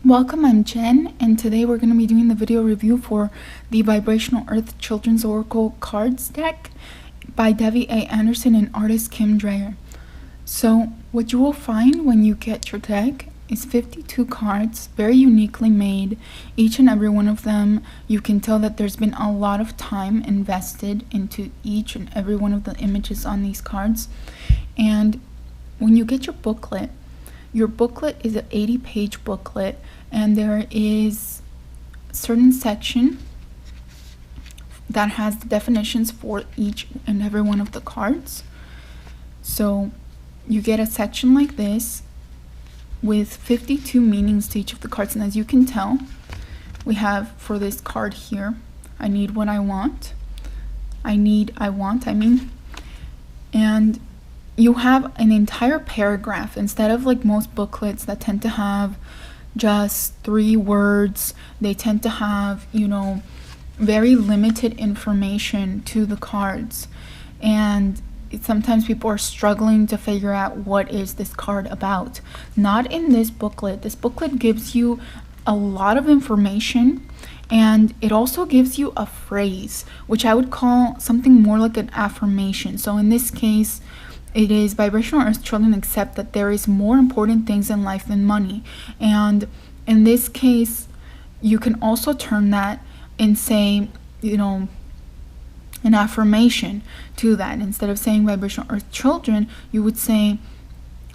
Welcome, I'm Jen, and today we're going to be doing the video review for the Vibrational Earth Children's Oracle Cards deck by Debbie A. Anderson and artist Kim Dreyer. So what you will find when you get your deck is 52 cards, very uniquely made. Each and every one of them, you can tell that there's been a lot of time invested into each and every one of the images on these cards. And when you get your booklet is an 80-page booklet, and there is a certain section that has the definitions for each and every one of the cards. So you get a section like this with 52 meanings to each of the cards, and as you can tell, we have for this card here, I need what I want. I mean, and you have an entire paragraph instead of like most booklets that tend to have just 3 words. They tend to have, very limited information to the cards, and sometimes people are struggling to figure out what is this card about. Not in this booklet. This booklet gives you a lot of information, and it also gives you a phrase, which I would call something more like an affirmation. So in this case, it is Vibrational Earth children accept that there is more important things in life than money. And in this case, you can also turn that and say, an affirmation to that. Instead of saying Vibrational Earth children, you would say,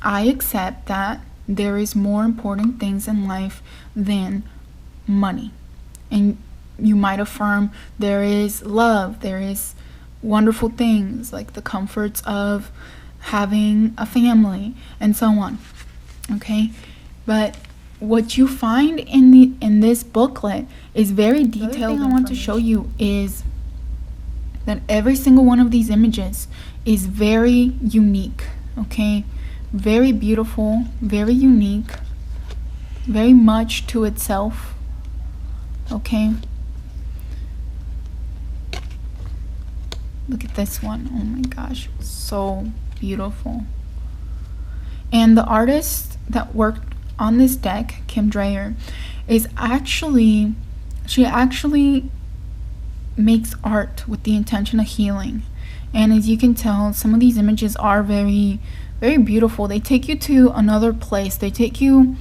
I accept that there is more important things in life than money. And you might affirm there is love, there is wonderful things like the comforts of having a family, and so on. Okay, but what you find in this booklet is very detailed. The other thing I want to show you is that every single one of these images is very unique. Okay, very beautiful, very unique, very much to itself. Okay, look at this one. Oh my gosh, so beautiful. And the artist that worked on this deck, Kim Dreyer, she actually makes art with the intention of healing. And as you can tell, some of these images are very, very beautiful. They take you to another place. They take you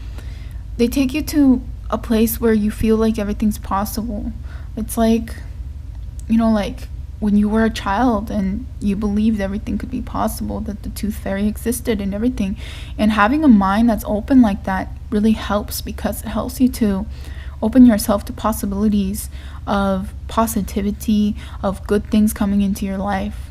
to a place where you feel like everything's possible. It's like, like when you were a child and you believed everything could be possible, that the tooth fairy existed and everything. And having a mind that's open like that really helps, because it helps you to open yourself to possibilities of positivity, of good things coming into your life.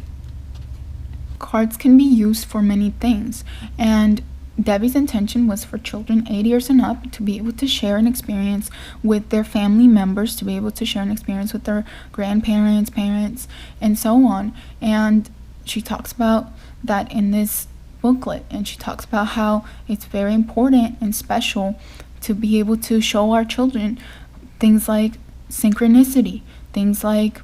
Cards can be used for many things, and Debbie's intention was for children 8 years and up to be able to share an experience with their family members, to be able to share an experience with their grandparents, parents, and so on. And she talks about that in this booklet, and she talks about how it's very important and special to be able to show our children things like synchronicity, things like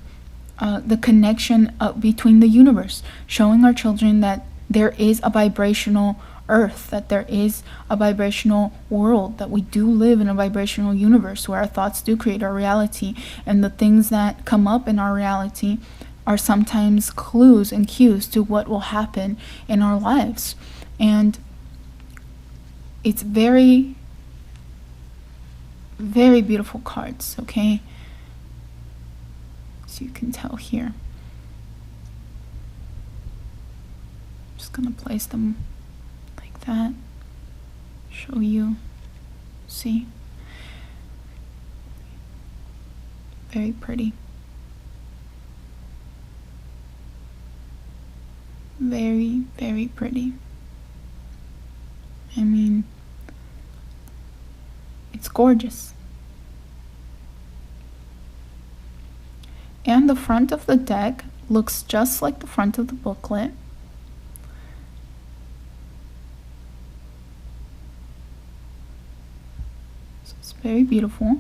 the connection between the universe, showing our children that there is a vibrational earth, that there is a vibrational world, that we do live in a vibrational universe where our thoughts do create our reality, and the things that come up in our reality are sometimes clues and cues to what will happen in our lives. And it's very, very beautiful cards. Okay, so you can tell here. I'm just gonna place them that, show you. See, very pretty, very, very pretty. I mean, it's gorgeous. And the front of the deck looks just like the front of the booklet. It's very beautiful.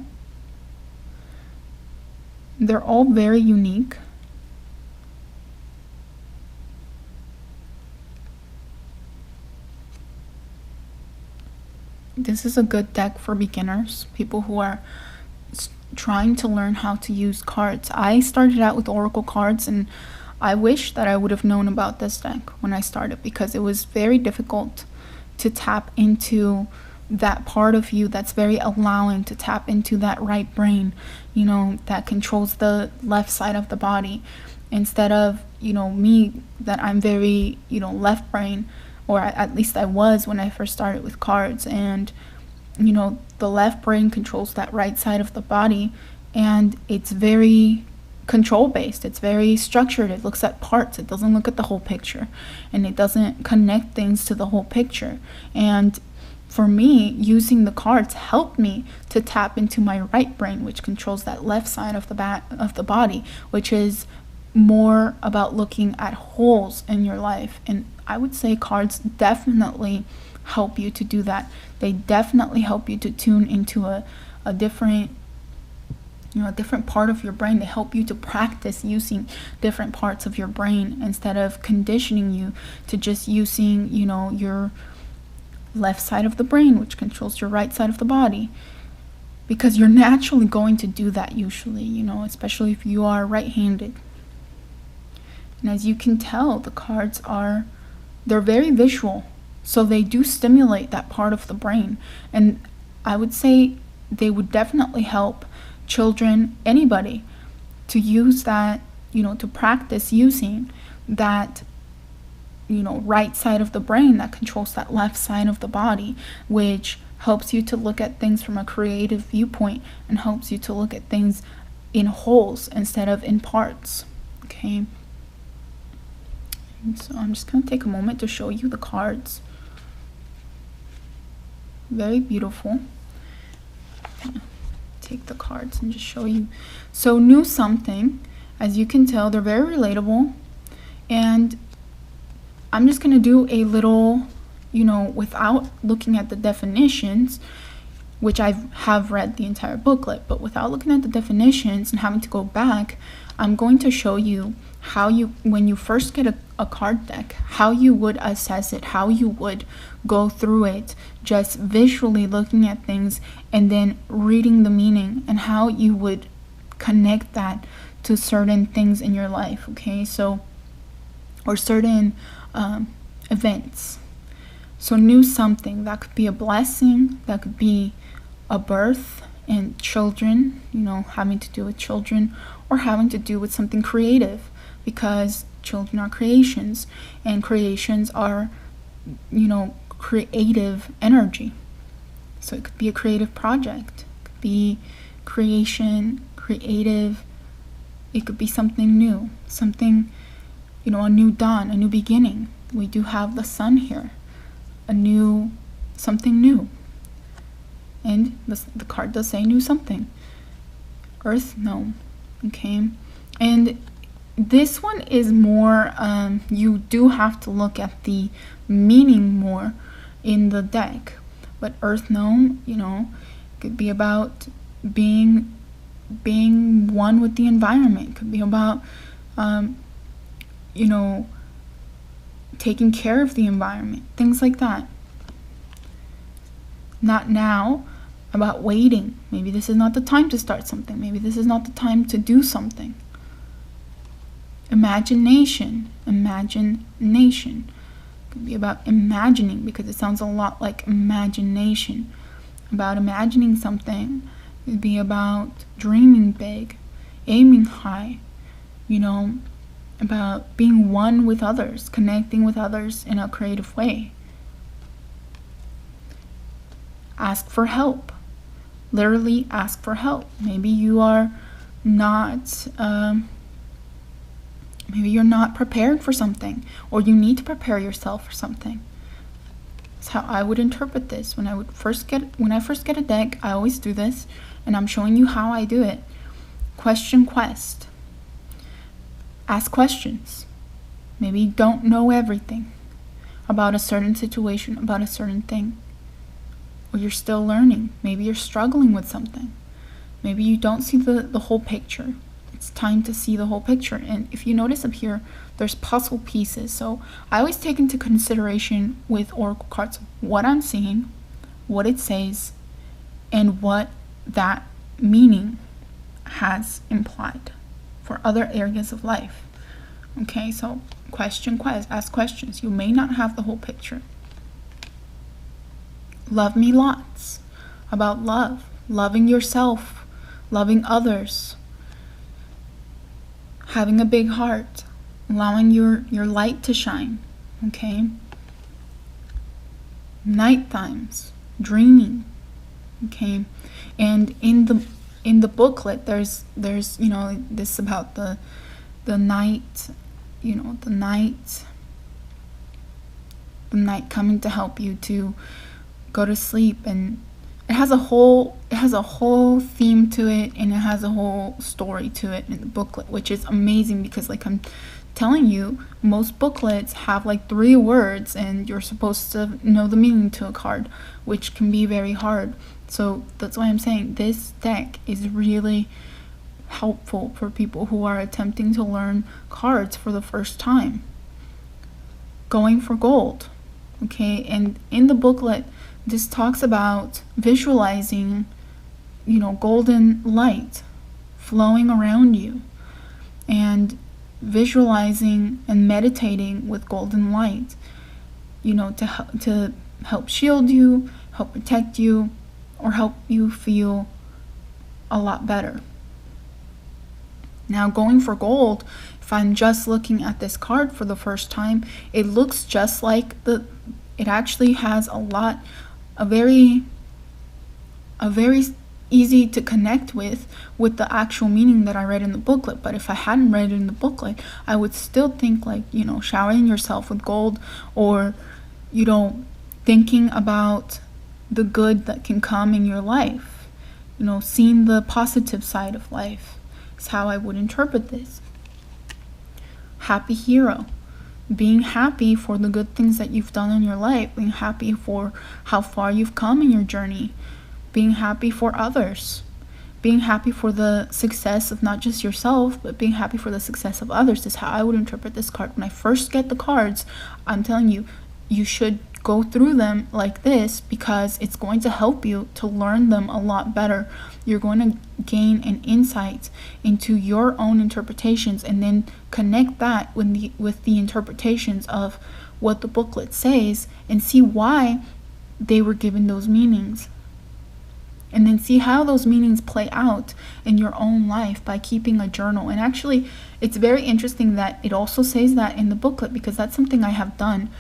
They're all very unique. this is a good deck for beginners, people who are trying to learn how to use cards. I started out with oracle cards, and I wish that I would have known about this deck when I started, because it was very difficult to tap into that part of you that's very allowing, to tap into that right brain, that controls the left side of the body, instead of me, that I'm very left brain, or at least I was when I first started with cards. And the left brain controls that right side of the body, and it's very control based, it's very structured. It looks at parts, it doesn't look at the whole picture, and it doesn't connect things to the whole picture. And for me, using the cards helped me to tap into my right brain, which controls that left side of the body, which is more about looking at holes in your life. And I would say cards definitely help you to do that. They definitely help you to tune into a different a different part of your brain. They help you to practice using different parts of your brain, instead of conditioning you to just using your left side of the brain, which controls your right side of the body, because you're naturally going to do that usually, especially if you are right-handed. And as you can tell, the cards they're very visual, so they do stimulate that part of the brain. And I would say they would definitely help children, anybody, to use that, to practice using that right side of the brain that controls that left side of the body, which helps you to look at things from a creative viewpoint, and helps you to look at things in wholes instead of in parts. Okay, and so I'm just going to take a moment to show you the cards. Very beautiful. Take the cards and just show you. So knew something, as you can tell, they're very relatable, and I'm just going to do a little, without looking at the definitions, which I have read the entire booklet, but without looking at the definitions and having to go back, I'm going to show you how when you first get a card deck, how you would assess it, how you would go through it, just visually looking at things and then reading the meaning, and how you would connect that to certain things in your life, okay? So, or certain events. So knew something, that could be a blessing, that could be a birth and children, having to do with children, or having to do with something creative, because children are creations, and creations are creative energy. So it could be a creative project, it could be creation, creative, it could be something new, something, a new dawn, a new beginning. We do have the sun here, something new. And the card does say knew something. Earth gnome, okay? And this one is more, you do have to look at the meaning more in the deck. But earth gnome, could be about being one with the environment. Could be about, taking care of the environment, things like that. Not now, about waiting. Maybe this is not the time to start something. Maybe this is not the time to do something. Imagination. Could be about imagining, because it sounds a lot like imagination. About imagining something. It could be about dreaming big, aiming high, about being one with others, connecting with others in a creative way. Ask for help. Literally ask for help. Maybe you are not prepared for something, or you need to prepare yourself for something. That's how I would interpret this. When I first get a deck, I always do this, and I'm showing you how I do it. Question quest. Ask questions. Maybe you don't know everything about a certain situation, about a certain thing. Or you're still learning. Maybe you're struggling with something. Maybe you don't see the whole picture. It's time to see the whole picture. And if you notice up here, there's puzzle pieces. So I always take into consideration with oracle cards what I'm seeing, what it says, and what that meaning has implied for other areas of life. Okay, so ask questions. You may not have the whole picture. Love me lots. About love, loving yourself, loving others, having a big heart, allowing your light to shine. Okay, night times, dreaming. Okay, and in the booklet there's this about the night, the night coming to help you to go to sleep, and it has a whole theme to it, and it has a whole story to it in the booklet, which is amazing because, like I'm telling you, most booklets have like 3 words and you're supposed to know the meaning to a card, which can be very hard. So that's why I'm saying this deck is really helpful for people who are attempting to learn cards for the first time. Going for gold. Okay, and in the booklet this talks about visualizing, golden light flowing around you, and visualizing and meditating with golden light, to help shield you, help protect you, or help you feel a lot better. Now, going for gold, if I'm just looking at this card for the first time, it looks just like it actually has a very easy to connect with the actual meaning that I read in the booklet. But if I hadn't read it in the booklet, I would still think like, showering yourself with gold, or, thinking about the good that can come in your life, seeing the positive side of life is how I would interpret this. Happy hero. Being happy for the good things that you've done in your life, being happy for how far you've come in your journey, being happy for others, being happy for the success of not just yourself, but being happy for the success of others is how I would interpret this card. When I first get the cards, I'm telling you, you should go through them like this because it's going to help you to learn them a lot better. You're going to gain an insight into your own interpretations, and then connect that with the interpretations of what the booklet says, and see why they were given those meanings, and then see how those meanings play out in your own life by keeping a journal. And actually, it's very interesting that it also says that in the booklet, because that's something I have done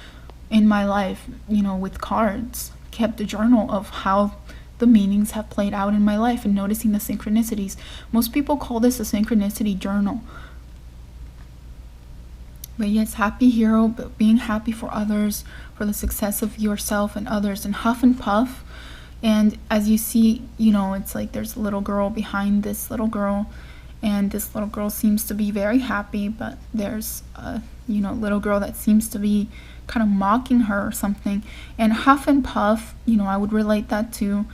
in my life, with cards. Kept a journal of how the meanings have played out in my life and noticing the synchronicities. Most people call this a synchronicity journal. But yes, happy hero, but being happy for others, for the success of yourself and others, and huff and puff. And as you see, it's like there's a little girl behind this little girl, and this little girl seems to be very happy, but there's a little girl that seems to be kind of mocking her or something. And huff and puff, I would relate that to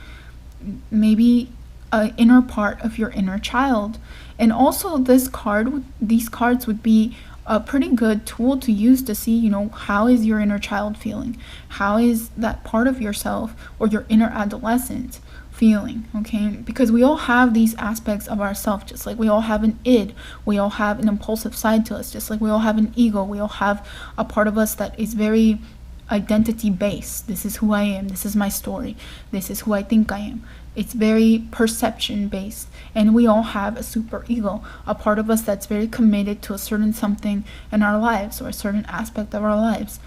maybe an inner part of your inner child. And also these cards would be a pretty good tool to use to see, how is your inner child feeling? How is that part of yourself or your inner adolescent feeling? Okay, because we all have these aspects of ourselves, just like we all have an id, we all have an impulsive side to us, just like we all have an ego, we all have a part of us that is very identity based. This is who I am, this is my story, this is who I think I am. It's very perception based. And we all have a super ego, a part of us that's very committed to a certain something in our lives, or a certain aspect of our lives.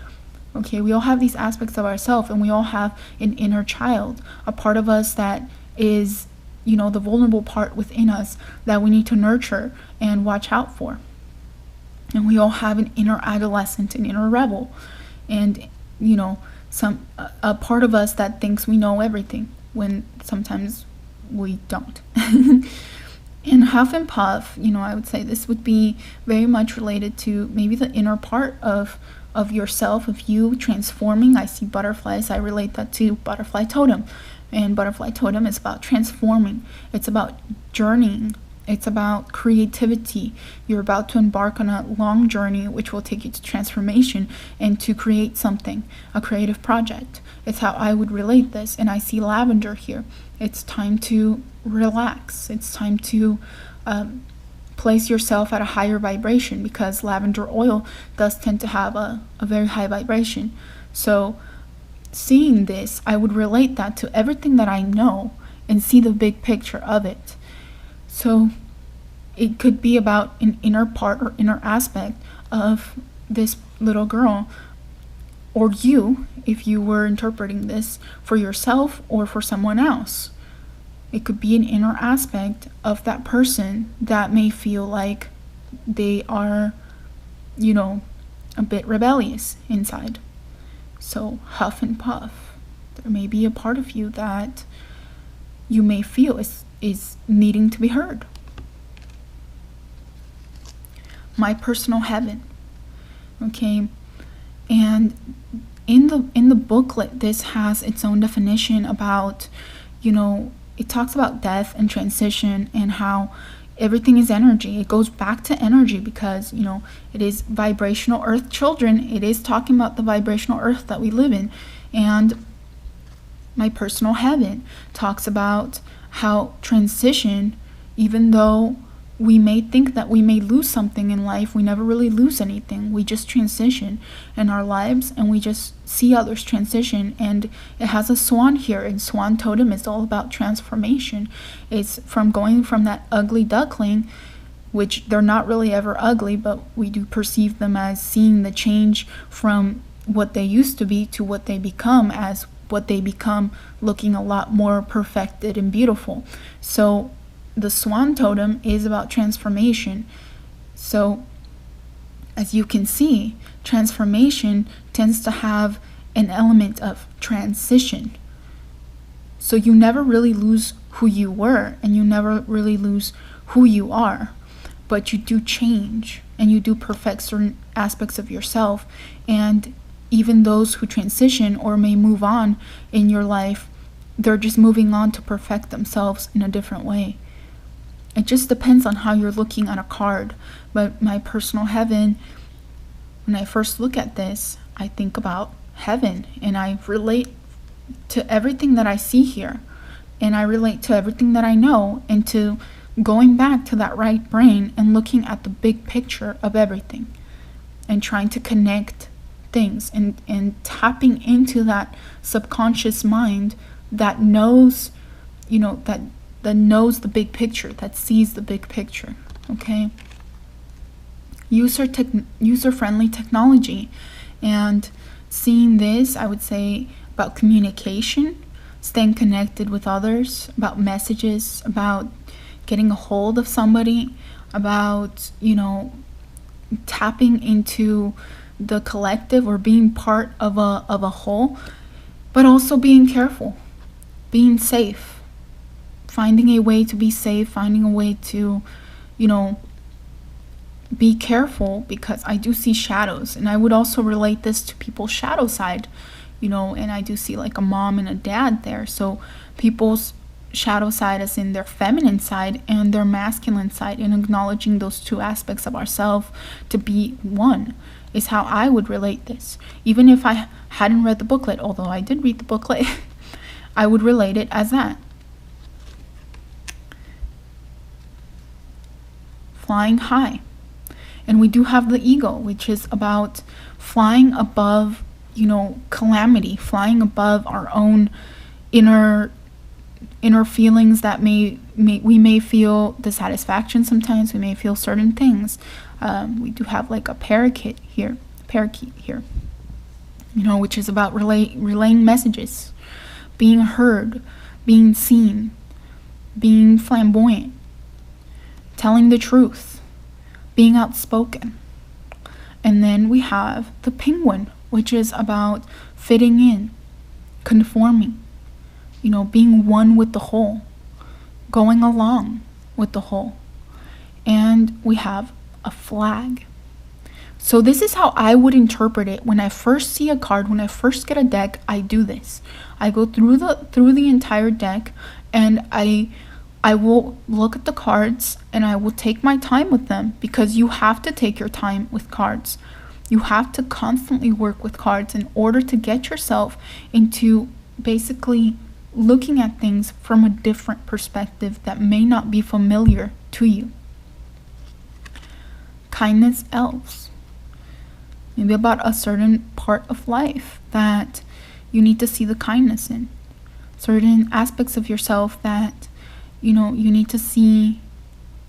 Okay, we all have these aspects of ourselves, and we all have an inner child, a part of us that is, the vulnerable part within us that we need to nurture and watch out for. And we all have an inner adolescent, an inner rebel, and, a part of us that thinks we know everything when sometimes we don't. In huff and puff, I would say this would be very much related to maybe the inner part of yourself, of you transforming. I see butterflies, I relate that to butterfly totem. And butterfly totem is about transforming. It's about journeying It's about creativity. You're about to embark on a long journey which will take you to transformation and to create something, a creative project. It's how I would relate this. And I see lavender here. It's time to relax. It's time to place yourself at a higher vibration, because lavender oil does tend to have a very high vibration. So seeing this, I would relate that to everything that I know and see the big picture of it. So it could be about an inner part or inner aspect of this little girl, or you, if you were interpreting this for yourself or for someone else. It could be an inner aspect of that person that may feel like they are, a bit rebellious inside. So huff and puff. There may be a part of you that you may feel is needing to be heard. My personal heaven. Okay. And in the booklet, this has its own definition about, it talks about death and transition and how everything is energy. It goes back to energy because, it is vibrational earth children. It is talking about the vibrational earth that we live in. And my personal heaven talks about how transition, even though we may think that we may lose something in life, we never really lose anything. We just transition in our lives, and we just see others transition. And it has a swan here, and swan totem is all about transformation. It's from going from that ugly duckling, which they're not really ever ugly, but we do perceive them as seeing the change from what they used to be to what they become, as what they become looking a lot more perfected and beautiful. So the swan totem is about transformation. So as you can see, transformation tends to have an element of transition. So you never really lose who you were, and you never really lose who you are, but you do change and you do perfect certain aspects of yourself. And even those who transition or may move on in your life, they're just moving on to perfect themselves in a different way. It just depends on how you're looking at a card. But my personal heaven, when I first look at this, I think about heaven, and I relate to everything that I see here, and I relate to everything that I know, and to going back to that right brain and looking at the big picture of everything and trying to connect things and tapping into that subconscious mind that knows, that knows the big picture, that sees the big picture. Okay. User-friendly technology. And seeing this, I would say about communication, staying connected with others, about messages, about getting a hold of somebody, about, tapping into the collective or being part of a whole, but also being careful, being safe, finding a way to be safe, finding a way to, be careful, because I do see shadows, and I would also relate this to people's shadow side, and I do see like a mom and a dad there. So people's shadow side as in their feminine side and their masculine side, and acknowledging those two aspects of ourselves to be one is how I would relate this. Even if I hadn't read the booklet, although I did read the booklet, I would relate it as that. Flying high. And we do have the ego, which is about flying above, calamity, flying above our own inner feelings that we may feel dissatisfaction sometimes. We may feel certain things. We do have like a parakeet here, which is about relaying messages, being heard, being seen, being flamboyant, telling the truth, being outspoken. And then we have the penguin, which is about fitting in, conforming, being one with the whole, going along with the whole. And we have a flag. So this is how I would interpret it. When I first see a card, when I first get a deck, I do this. I go through the entire deck, and I I will look at the cards and I will take my time with them, because you have to take your time with cards. You have to constantly work with cards in order to get yourself into basically looking at things from a different perspective that may not be familiar to you. Kindness elves. Maybe about a certain part of life that you need to see the kindness in. Certain aspects of yourself that, you need to see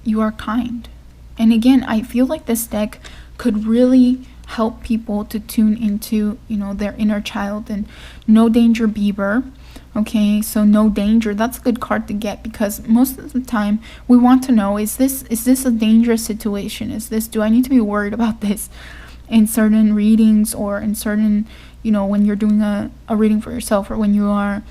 you are kind. And again, I feel like this deck could really help people to tune into, their inner child. And No Danger Bieber. Okay, so No Danger, that's a good card to get, because most of the time we want to know, is this a dangerous situation? Do I need to be worried about this? In certain readings, or in certain, when you're doing a reading for yourself, or when you are,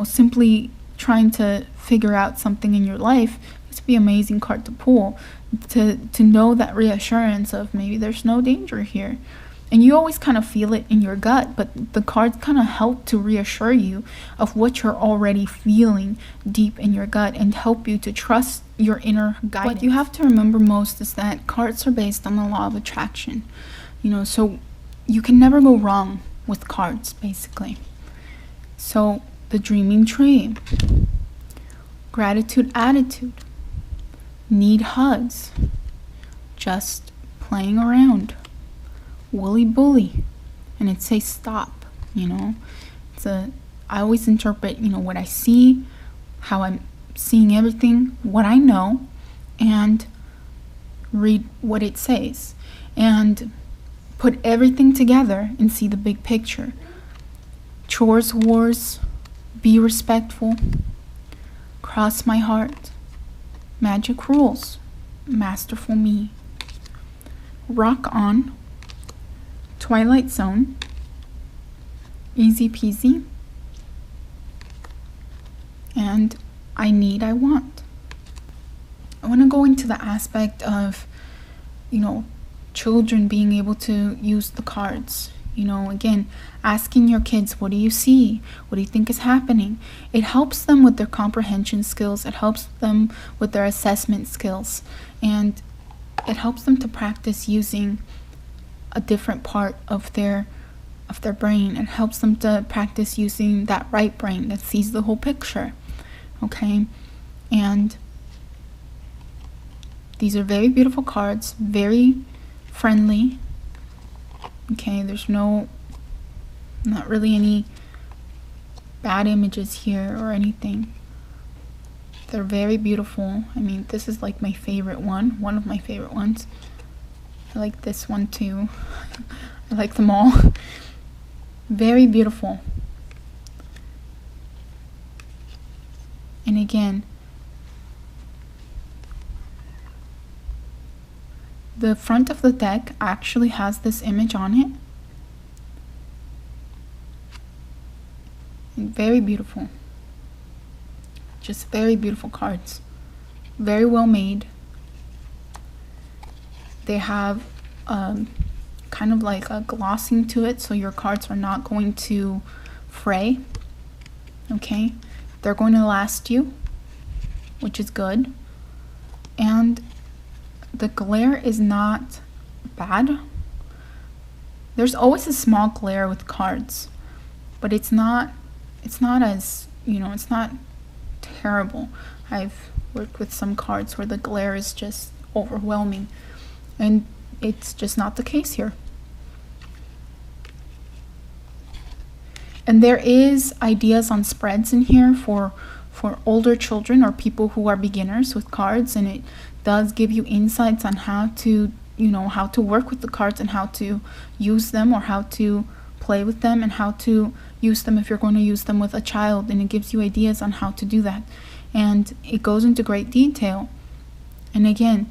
simply trying to figure out something in your life, it's be an amazing card to pull, to know that reassurance of maybe there's no danger here. And you always kind of feel it in your gut, but the cards kind of help to reassure you of what you're already feeling deep in your gut, and help you to trust your inner guidance. What you have to remember most is that cards are based on the law of attraction, so you can never go wrong with cards, basically. So the Dreaming Tree, Gratitude Attitude, Need Hugs, Just Playing Around, Woolly Bully, and it says stop. I always interpret what I see, how I'm seeing everything, what I know, and read what it says, and put everything together and see the big picture. Chores Wars, Be Respectful, Cross My Heart, Magic Rules, Masterful Me, Rock On, Twilight Zone, Easy Peasy, and I Need, I Want. I want to go into the aspect of, children being able to use the cards. Again, asking your kids, what do you see? What do you think is happening? It helps them with their comprehension skills. It helps them with their assessment skills. And it helps them to practice using a different part of their brain. It helps them to practice using that right brain that sees the whole picture. Okay? And these are very beautiful cards, very friendly. Okay, there's not really any bad images here or anything. They're very beautiful. I mean, this is like my favorite one of my favorite ones. I like this one too. I like them all. Very beautiful. And again, the front of the deck actually has this image on it. And very beautiful. Just very beautiful cards. Very well made. They have kind of like a glossing to it, so your cards are not going to fray. Okay? They're going to last you, which is good. And the glare is not bad. There's always a small glare with cards, but it's not as, it's not terrible. I've worked with some cards where the glare is just overwhelming, and it's just not the case here. And there is ideas on spreads in here for older children or people who are beginners with cards, and it does give you insights on how to, how to work with the cards and how to use them, or how to play with them, and how to use them if you're going to use them with a child, and it gives you ideas on how to do that. And it goes into great detail. And again,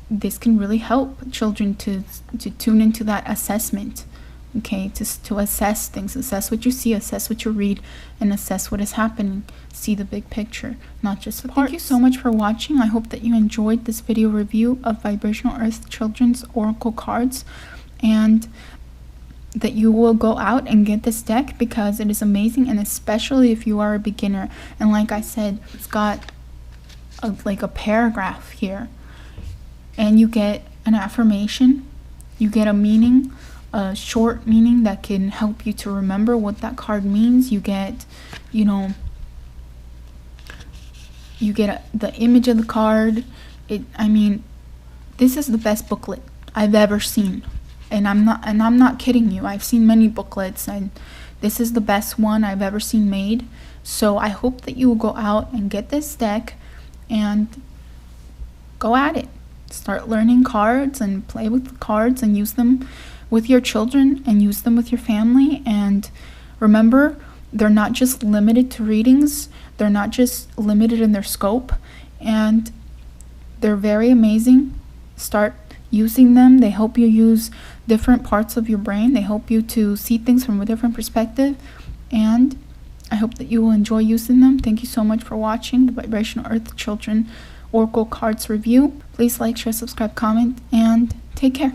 this can really help children to tune into that assessment. Okay, to assess things, assess what you see, assess what you read, and assess what is happening. See the big picture, not just the parts. Thank you so much for watching. I hope that you enjoyed this video review of Vibrational Earth Children's Oracle cards. And that you will go out and get this deck because it is amazing, and especially if you are a beginner. And like I said, it's got like a paragraph here, and you get an affirmation, you get a meaning, a short meaning that can help you to remember what that card means. You get, you know, you get the image of the card. I mean, this is the best booklet I've ever seen, and I'm not kidding you. I've seen many booklets, and this is the best one I've ever seen made. So I hope that you will go out and get this deck and go at it. Start learning cards and play with the cards and use them with your children and use them with your family. And remember, they're not just limited to readings, they're not just limited in their scope, and they're very amazing. Start using them. They help you use different parts of your brain. They help you to see things from a different perspective, and I hope that you will enjoy using them. Thank you so much for watching the Vibrational Earth Children Oracle Cards review. Please like, share, subscribe, comment, and take care.